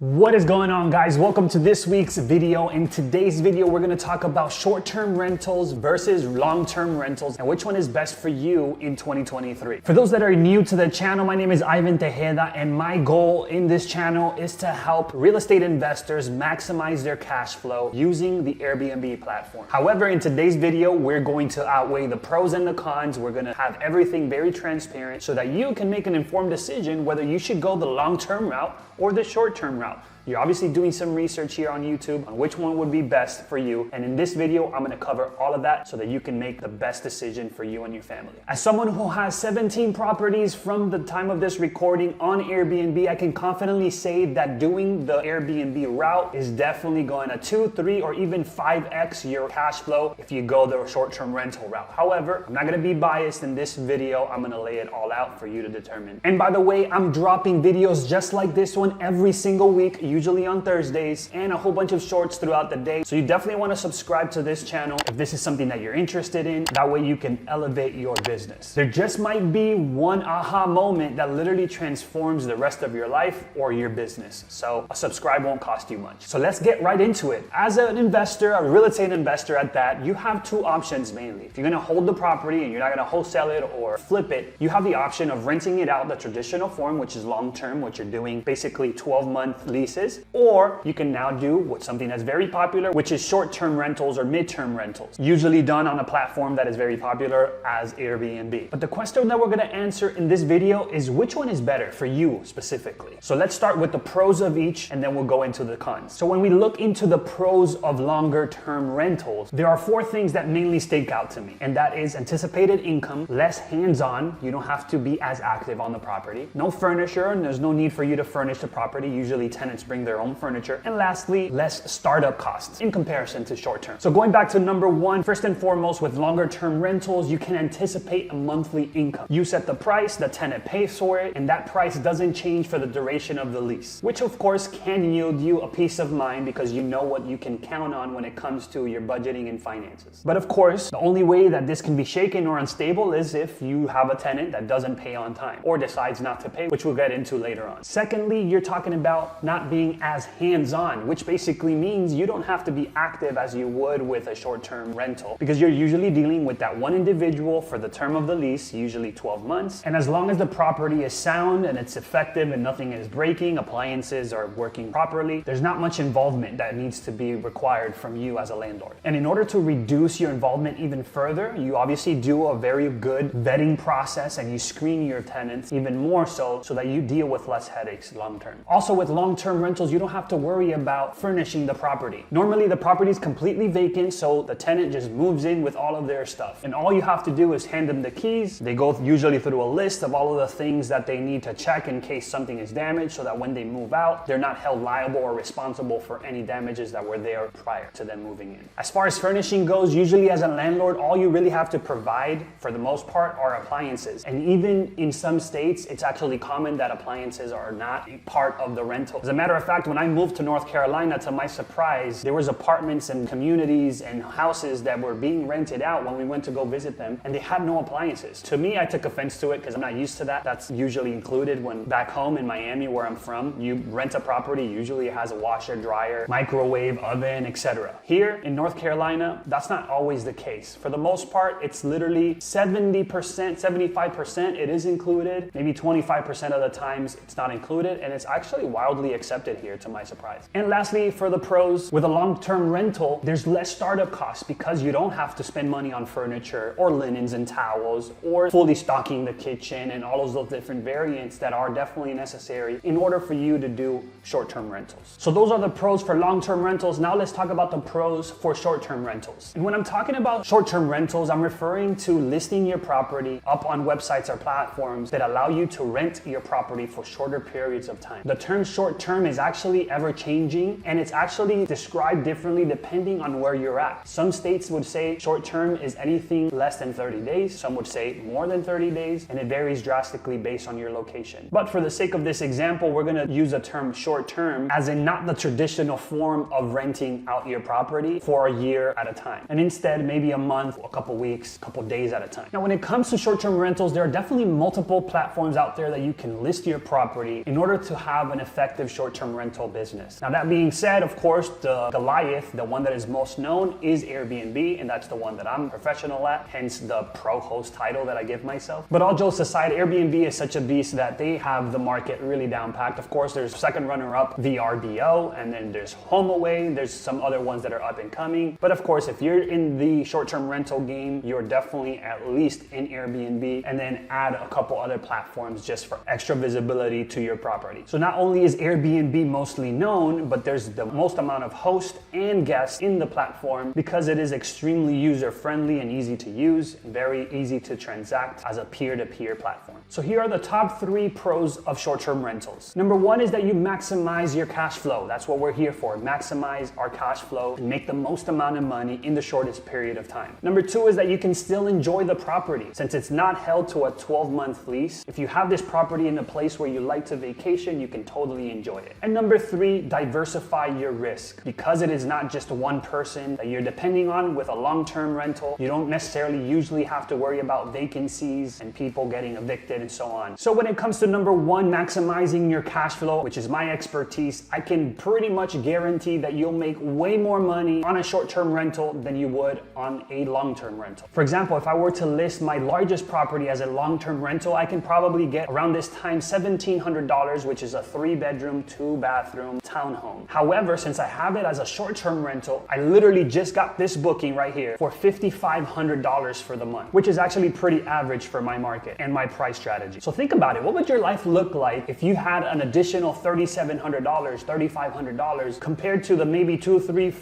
What is going on, guys? Welcome to this week's video. In today's video, we're going to talk about short-term rentals versus long-term rentals and which one is best for you in 2023. For those that are new to the channel, my name is Ivan Tejeda, and my goal in this channel is to help real estate investors maximize their cash flow using the Airbnb platform. However, in today's video, we're going to outweigh the pros and the cons. We're going to have everything very transparent so that you can make an informed decision whether you should go the long-term route or the short-term route. You're obviously doing some research here on YouTube on which one would be best for you. And in this video, I'm gonna cover all of that so that you can make the best decision for you and your family. As someone who has 17 properties from the time of this recording on Airbnb, I can confidently say that doing the Airbnb route is definitely going to 2, 3, or even 5x your cash flow if you go the short-term rental route. However, I'm not gonna be biased in this video. I'm gonna lay it all out for you to determine. And by the way, I'm dropping videos just like this one every single week, usually on Thursdays, and a whole bunch of shorts throughout the day. So you definitely want to subscribe to this channel if this is something that you're interested in. That way you can elevate your business. There just might be one aha moment that literally transforms the rest of your life or your business. So a subscribe won't cost you much. So let's get right into it. As an investor, a real estate investor at that, you have two options mainly. If you're going to hold the property and you're not going to wholesale it or flip it, you have the option of renting it out the traditional form, which is long-term, which you're doing basically 12-month leases. Or you can now do something that's very popular, which is short-term rentals or mid-term rentals, usually done on a platform that is very popular as Airbnb. But the question that we're going to answer in this video is which one is better for you specifically. So let's start with the pros of each and then we'll go into the cons. So when we look into the pros of longer-term rentals, there are 4 things that mainly stick out to me, and that is anticipated income, less hands-on, you don't have to be as active on the property, no furniture, and there's no need for you to furnish the property. Usually tenants bring their own furniture. And lastly, less startup costs in comparison to short term. So going back to number 1, first and foremost, with longer term rentals, you can anticipate a monthly income. You set the price, the tenant pays for it, and that price doesn't change for the duration of the lease, which of course can yield you a peace of mind because you know what you can count on when it comes to your budgeting and finances. But of course, the only way that this can be shaken or unstable is if you have a tenant that doesn't pay on time or decides not to pay, which we'll get into later on. Secondly, you're talking about not being as hands-on, which basically means you don't have to be active as you would with a short-term rental because you're usually dealing with that one individual for the term of the lease, usually 12 months. And as long as the property is sound and it's effective and nothing is breaking, appliances are working properly, there's not much involvement that needs to be required from you as a landlord. And in order to reduce your involvement even further, you obviously do a very good vetting process and you screen your tenants even more so that you deal with less headaches long-term. Also, with long-term rentals, you don't have to worry about furnishing the property. Normally the property is completely vacant, so the tenant just moves in with all of their stuff. And all you have to do is hand them the keys. They go usually through a list of all of the things that they need to check in case something is damaged so that when they move out, they're not held liable or responsible for any damages that were there prior to them moving in. As far as furnishing goes, usually as a landlord, all you really have to provide for the most part are appliances. And even in some states, it's actually common that appliances are not a part of the rental. As a matter of fact, when I moved to North Carolina, to my surprise, there was apartments and communities and houses that were being rented out when we went to go visit them, and they had no appliances. To me, I took offense to it because I'm not used to that. That's usually included when back home in Miami, where I'm from, you rent a property, usually it has a washer, dryer, microwave, oven, etc. Here in North Carolina, that's not always the case. For the most part, it's literally 70%, 75% it is included. Maybe 25% of the times it's not included, and it's actually wildly accepted here, to my surprise. And lastly, for the pros, with a long-term rental, there's less startup costs because you don't have to spend money on furniture or linens and towels or fully stocking the kitchen and all of those different variants that are definitely necessary in order for you to do short-term rentals. So those are the pros for long-term rentals. Now let's talk about the pros for short-term rentals. And when I'm talking about short-term rentals, I'm referring to listing your property up on websites or platforms that allow you to rent your property for shorter periods of time. The term short-term is actually ever-changing, and it's actually described differently depending on where you're at. Some states would say short-term is anything less than 30 days. Some would say more than 30 days, and it varies drastically based on your location. But for the sake of this example, we're going to use the term short-term as in not the traditional form of renting out your property for a year at a time, and instead maybe a month, a couple weeks, a couple days at a time. Now, when it comes to short-term rentals, there are definitely multiple platforms out there that you can list your property in order to have an effective short-term short-term rental business. Now that being said, of course, the Goliath, the one that is most known, is Airbnb, and that's the one that I'm professional at, hence the pro host title that I give myself. But all jokes aside, Airbnb is such a beast that they have the market really down packed. Of course, there's second runner-up VRBO, and then there's HomeAway, there's some other ones that are up and coming. But of course, if you're in the short-term rental game, you're definitely at least in Airbnb, and then add a couple other platforms just for extra visibility to your property. So not only is Airbnb mostly known, but there's the most amount of hosts and guests in the platform because it is extremely user-friendly and easy to use, and very easy to transact as a peer-to-peer platform. So here are the top 3 pros of short-term rentals. Number 1 is that you maximize your cash flow. That's what we're here for. Maximize our cash flow and make the most amount of money in the shortest period of time. Number 2 is that you can still enjoy the property. Since it's not held to a 12-month lease, if you have this property in a place where you like to vacation, you can totally enjoy it. And number 3, diversify your risk. Because it is not just one person that you're depending on with a long-term rental, you don't necessarily usually have to worry about vacancies and people getting evicted and so on. So when it comes to number 1, maximizing your cash flow, which is my expertise, I can pretty much guarantee that you'll make way more money on a short-term rental than you would on a long-term rental. For example, if I were to list my largest property as a long-term rental, I can probably get around this time $1,700, which is a 3-bedroom, 2-bathroom townhome. However, since I have it as a short-term rental, I literally just got this booking right here for $5,500 for the month, which is actually pretty average for my market and my price strategy. So think about it. What would your life look like if you had an additional $3,700, $3,500 compared to the maybe $200, $300,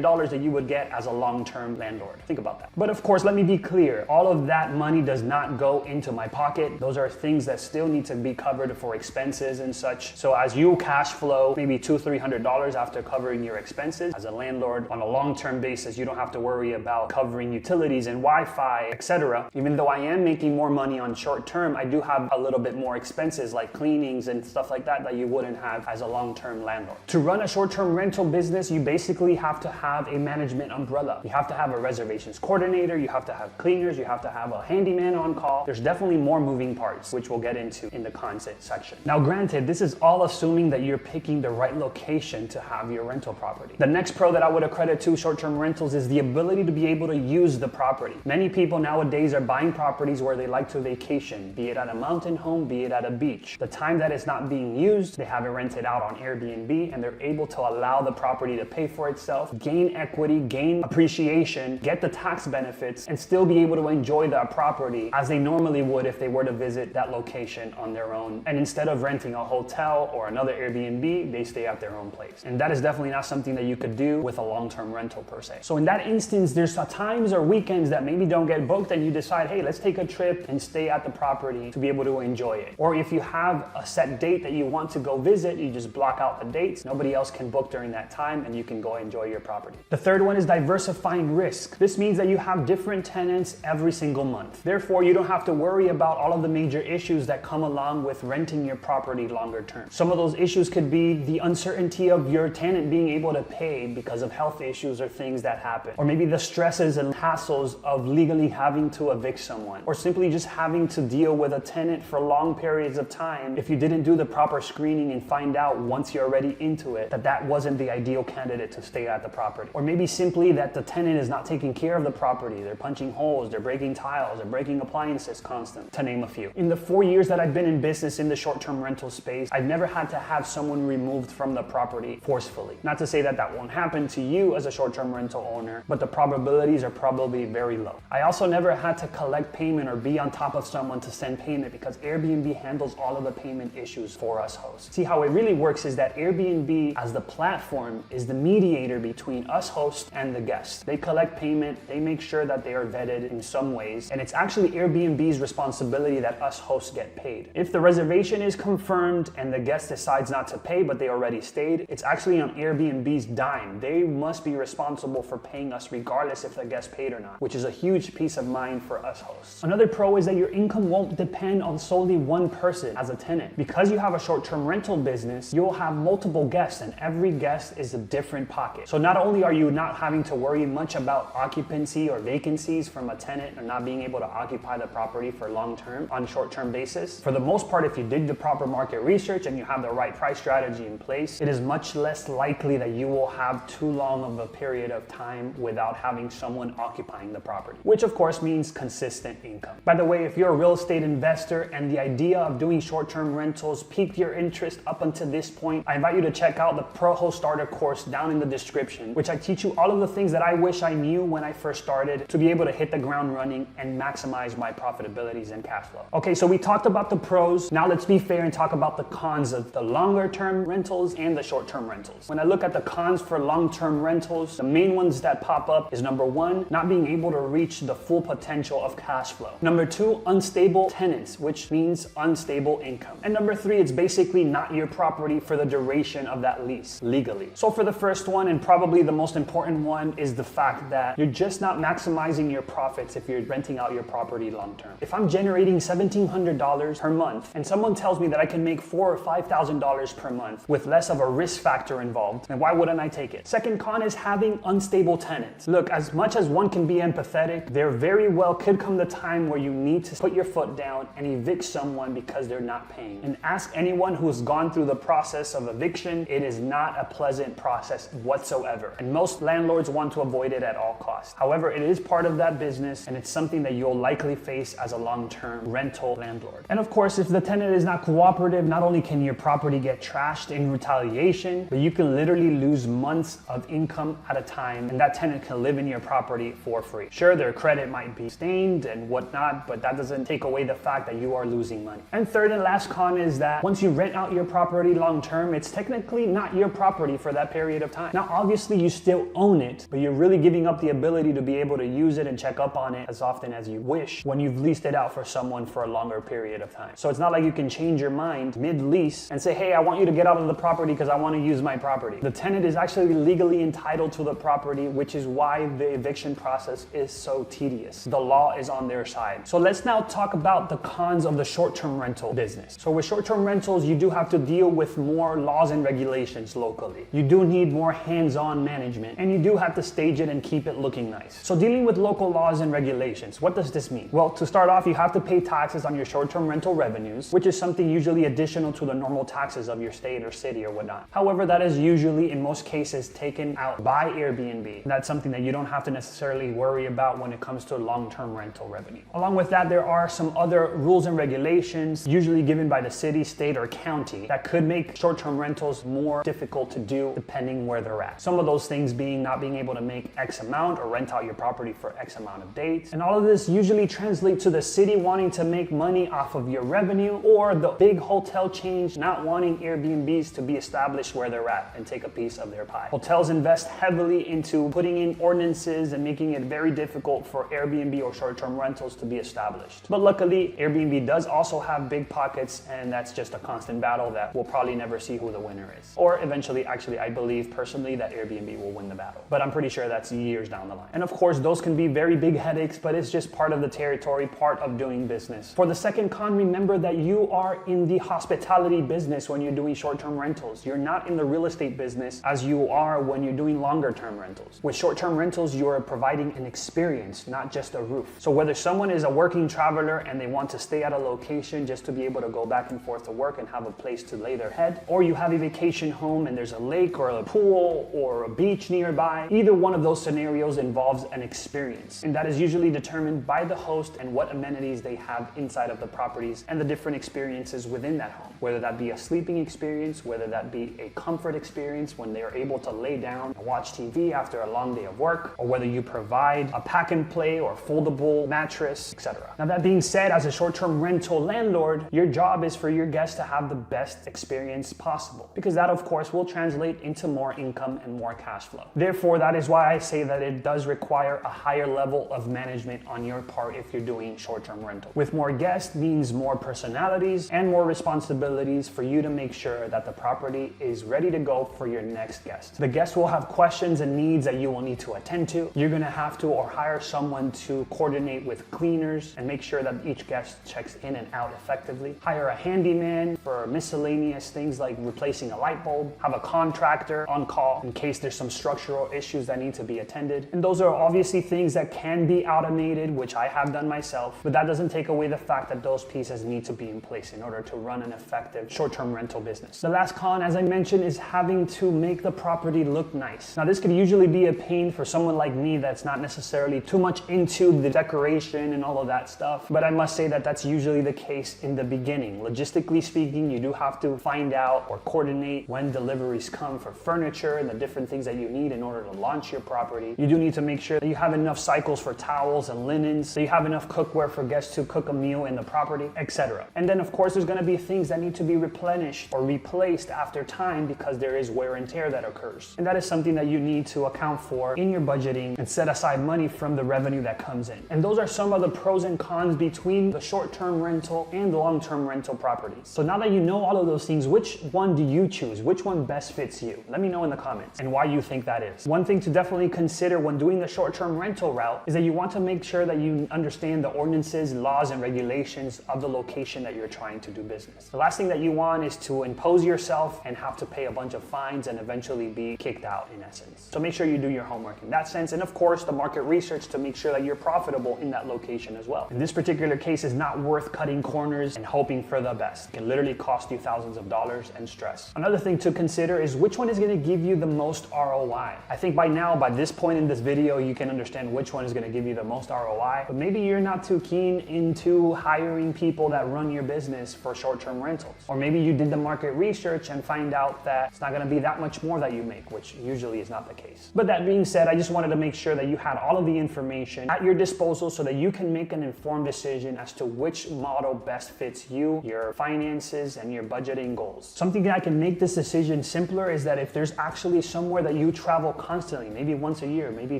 $400 that you would get as a long-term landlord? Think about that. But of course, let me be clear. All of that money does not go into my pocket. Those are things that still need to be covered for expenses and such. So as you cash flow maybe $200, $300 after covering your expenses as a landlord on a long-term basis, you don't have to worry about covering utilities and Wi-Fi, etc. Even though I am making more money on short term, I do have a little bit more expenses like cleanings and stuff like that that you wouldn't have as a long-term landlord. To run a short-term rental business, you basically have to have a management umbrella. You have to have a reservations coordinator, you have to have cleaners, you have to have a handyman on call. There's definitely more moving parts, which we'll get into in the content section. Now granted, this is all assuming that you're picking the right location to have your rental property. The next pro that I would accredit to short-term rentals is the ability to be able to use the property. Many people nowadays are buying properties where they like to vacation, be it at a mountain home, be it at a beach. The time that it's not being used, they have it rented out on Airbnb, and they're able to allow the property to pay for itself, gain equity, gain appreciation, get the tax benefits, and still be able to enjoy that property as they normally would if they were to visit that location on their own. And instead of renting a hotel or another Airbnb, they stay at their own place. And that is definitely not something that you could do with a long-term rental per se. So in that instance, there's times or weekends that maybe don't get booked and you decide, hey, let's take a trip and stay at the property to be able to enjoy it. Or if you have a set date that you want to go visit, you just block out the dates. Nobody else can book during that time and you can go enjoy your property. The third one is diversifying risk. This means that you have different tenants every single month. Therefore, you don't have to worry about all of the major issues that come along with renting your property longer term. Some of those issues could be the uncertainty of your tenant being able to pay because of health issues or things that happen. Or maybe the stresses and hassles of legally having to evict someone. Or simply just having to deal with a tenant for long periods of time if you didn't do the proper screening and find out once you're already into it that that wasn't the ideal candidate to stay at the property. Or maybe simply that the tenant is not taking care of the property. They're punching holes, they're breaking tiles, they're breaking appliances constantly, to name a few. In the 4 years that I've been in business in the short-term rental space, I've never had to have someone removed from the property forcefully. Not to say that that won't happen to you as a short-term rental owner, but the probabilities are probably very low. I also never had to collect payment or be on top of someone to send payment because Airbnb handles all of the payment issues for us hosts. See, how it really works is that Airbnb as the platform is the mediator between us hosts and the guests. They collect payment, they make sure that they are vetted in some ways, and it's actually Airbnb's responsibility that us hosts get paid. If the reservation is confirmed and the guest decides not to pay but they already stayed, it's actually on Airbnb's dime. They must be responsible for paying us regardless if the guest paid or not, which is a huge peace of mind for us hosts. Another pro is that your income won't depend on solely one person as a tenant. Because you have a short-term rental business, you'll have multiple guests and every guest is a different pocket. So not only are you not having to worry much about occupancy or vacancies from a tenant or not being able to occupy the property for long-term on short-term basis, for the most part, if you did the proper market research and you have the right price strategy strategy in place, it is much less likely that you will have too long of a period of time without having someone occupying the property, which of course means consistent income. By the way, if you're a real estate investor and the idea of doing short-term rentals piqued your interest up until this point, I invite you to check out the ProHo Starter course down in the description, which I teach you all of the things that I wish I knew when I first started to be able to hit the ground running and maximize my profitabilities and cash flow. Okay, so we talked about the pros. Now let's be fair and talk about the cons of the longer term rentals and the short term rentals. When I look at the cons for long term rentals, the main ones that pop up is number one, not being able to reach the full potential of cash flow. Number two, unstable tenants, which means unstable income. And number three, it's basically not your property for the duration of that lease legally. So for the first one, and probably the most important one, is the fact that you're just not maximizing your profits if you're renting out your property long term. If I'm generating $1,700 per month and someone tells me that I can make $4,000 or $5,000 per month with less of a risk factor involved, then why wouldn't I take it? Second con is having unstable tenants. Look, as much as one can be empathetic, there very well could come the time where you need to put your foot down and evict someone because they're not paying. And ask anyone who's gone through the process of eviction, it is not a pleasant process whatsoever. And most landlords want to avoid it at all costs. However, it is part of that business and it's something that you'll likely face as a long-term rental landlord. And of course, if the tenant is not cooperative, not only can your property get trashed in retaliation, but you can literally lose months of income at a time, and that tenant can live in your property for free. Sure, their credit might be stained and whatnot, but that doesn't take away the fact that you are losing money. And third and last con is that once you rent out your property long term, it's technically not your property for that period of time. Now, obviously you still own it, but you're really giving up the ability to be able to use it and check up on it as often as you wish when you've leased it out for someone for a longer period of time. So it's not like you can change your mind mid-lease and say, hey, I want you to get out of the property because I want to use my property. The tenant is actually legally entitled to the property, which is why the eviction process is so tedious. The law is on their side. So let's now talk about the cons of the short-term rental business. So with short-term rentals, you do have to deal with more laws and regulations locally. You do need more hands-on management, and you do have to stage it and keep it looking nice. So dealing with local laws and regulations, what does this mean? Well, to start off, you have to pay taxes on your short-term rental revenues, which is something usually additional to the normal taxes of your state or city or whatnot. However, that is usually in most cases taken out by Airbnb. That's something that you don't have to necessarily worry about when it comes to long-term rental revenue. Along with that, there are some other rules and regulations usually given by the city, state, or county that could make short-term rentals more difficult to do depending where they're at. Some of those things being not being able to make X amount or rent out your property for X amount of dates. And all of this usually translates to the city wanting to make money off of your revenue, or the big hotel chains not wanting Airbnbs to be established where they're at and take a piece of their pie. Hotels invest heavily into putting in ordinances and making it very difficult for Airbnb or short-term rentals to be established. But luckily, Airbnb does also have big pockets, and that's just a constant battle that we'll probably never see who the winner is. Or eventually, actually, I believe personally that Airbnb will win the battle. But I'm pretty sure that's years down the line. And of course, those can be very big headaches, but it's just part of the territory, part of doing business. For the second con, remember that you are in the hospitality business when you're doing short-term rentals. You're not in the real estate business as you are when you're doing longer-term rentals. With short-term rentals, you are providing an experience, not just a roof. So whether someone is a working traveler and they want to stay at a location just to be able to go back and forth to work and have a place to lay their head, or you have a vacation home and there's a lake or a pool or a beach nearby, either one of those scenarios involves an experience. And that is usually determined by the host and what amenities they have inside of the properties and the different experiences within that home. Whether that be a sleeping experience, whether that be a comfort experience when they are able to lay down and watch TV after a long day of work, or whether you provide a pack and play or foldable mattress, etc. Now that being said, as a short-term rental landlord, your job is for your guests to have the best experience possible, because that of course will translate into more income and more cash flow. Therefore, that is why I say that it does require a higher level of management on your part if you're doing short-term rental. With more guests means more personalities and more responsibilities for you to make sure that the property is ready to go for your next guest. The guest will have questions and needs that you will need to attend to. You're going to have to or hire someone to coordinate with cleaners and make sure that each guest checks in and out effectively. Hire a handyman for miscellaneous things like replacing a light bulb. Have a contractor on call in case there's some structural issues that need to be attended. And those are obviously things that can be automated, which I have done myself, but that doesn't take away the fact that those pieces need to be in place in order to run an effective short-term rental business. business. The last con, as I mentioned, is having to make the property look nice. Now, this could usually be a pain for someone like me that's not necessarily too much into the decoration and all of that stuff, but I must say that that's usually the case in the beginning. Logistically speaking, you do have to find out or coordinate when deliveries come for furniture and the different things that you need in order to launch your property. You do need to make sure that you have enough cycles for towels and linens, so you have enough cookware for guests to cook a meal in the property, etc. And then of course there's going to be things that need to be replenished or replaced after time because there is wear and tear that occurs. And that is something that you need to account for in your budgeting and set aside money from the revenue that comes in. And those are some of the pros and cons between the short-term rental and the long-term rental properties. So now that you know all of those things, which one do you choose? Which one best fits you? Let me know in the comments and why you think that is. One thing to definitely consider when doing the short-term rental route is that you want to make sure that you understand the ordinances, laws, and regulations of the location that you're trying to do business. The last thing that you want is to impose yourself and have to pay a bunch of fines and eventually be kicked out in essence. So make sure you do your homework in that sense, and of course the market research to make sure that you're profitable in that location as well. In this particular case, it's not worth cutting corners and hoping for the best. It can literally cost you thousands of dollars and stress. Another thing to consider is which one is going to give you the most ROI. I think by now, by this point in this video, you can understand which one is going to give you the most ROI, but maybe you're not too keen into hiring people that run your business for short-term rentals. Or maybe you did the market research and find out that it's not going to be that much more that you make, which usually is not the case. But that being said, I just wanted to make sure that you had all of the information at your disposal so that you can make an informed decision as to which model best fits you, your finances, and your budgeting goals. Something that can make this decision simpler is that if there's actually somewhere that you travel constantly, maybe once a year, maybe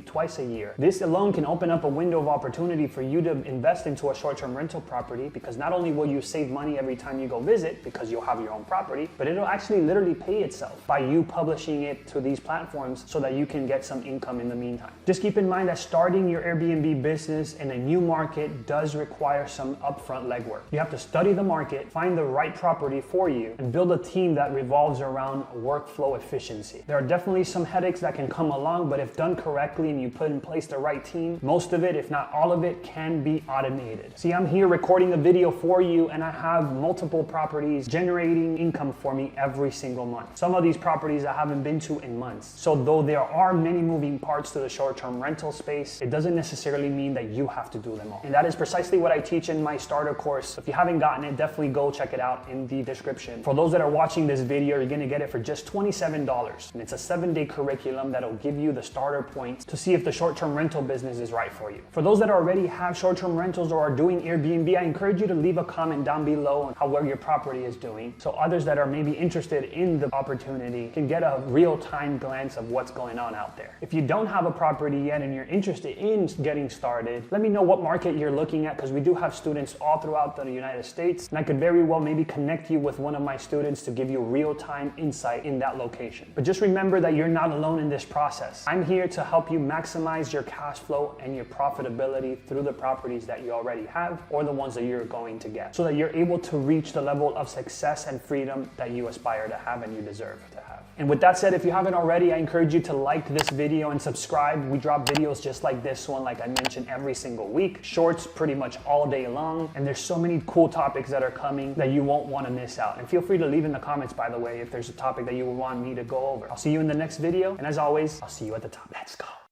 twice a year, this alone can open up a window of opportunity for you to invest into a short-term rental property, because not only will you save money every time you go visit because you'll have your own property, but it'll actually literally pay itself by you publishing it to these platforms so that you can get some income in the meantime. Just keep in mind that starting your Airbnb business in a new market does require some upfront legwork. You have to study the market, find the right property for you, and build a team that revolves around workflow efficiency. There are definitely some headaches that can come along, but if done correctly and you put in place the right team, most of it, if not all of it, can be automated. See, I'm here recording a video for you, and I have multiple properties generating income for me every single month. Some of these properties I haven't been to in months. So though there are many moving parts to the short-term rental space, it doesn't necessarily mean that you have to do them all. And that is precisely what I teach in my starter course. If you haven't gotten it, definitely go check it out in the description. For those that are watching this video, you're gonna get it for just $27. And it's a 7-day curriculum that'll give you the starter points to see if the short-term rental business is right for you. For those that already have short-term rentals or are doing Airbnb, I encourage you to leave a comment down below on how well your property is doing, so others that are maybe interested in the opportunity can get a real-time glance of what's going on out there. If you don't have a property yet and you're interested in getting started, let me know what market you're looking at, because we do have students all throughout the United States, and I could very well maybe connect you with one of my students to give you real-time insight in that location. But just remember that you're not alone in this process. I'm here to help you maximize your cash flow and your profitability through the properties that you already have or the ones that you're going to get, so that you're able to reach the level of success and freedom that you aspire to have and you deserve to have. And with that said, if you haven't already, I encourage you to like this video and subscribe. We drop videos just like this one, like I mentioned, every single week. Shorts pretty much all day long. And there's so many cool topics that are coming that you won't want to miss out. And feel free to leave in the comments, by the way, if there's a topic that you would want me to go over. I'll see you in the next video. And as always, I'll see you at the top. Let's go.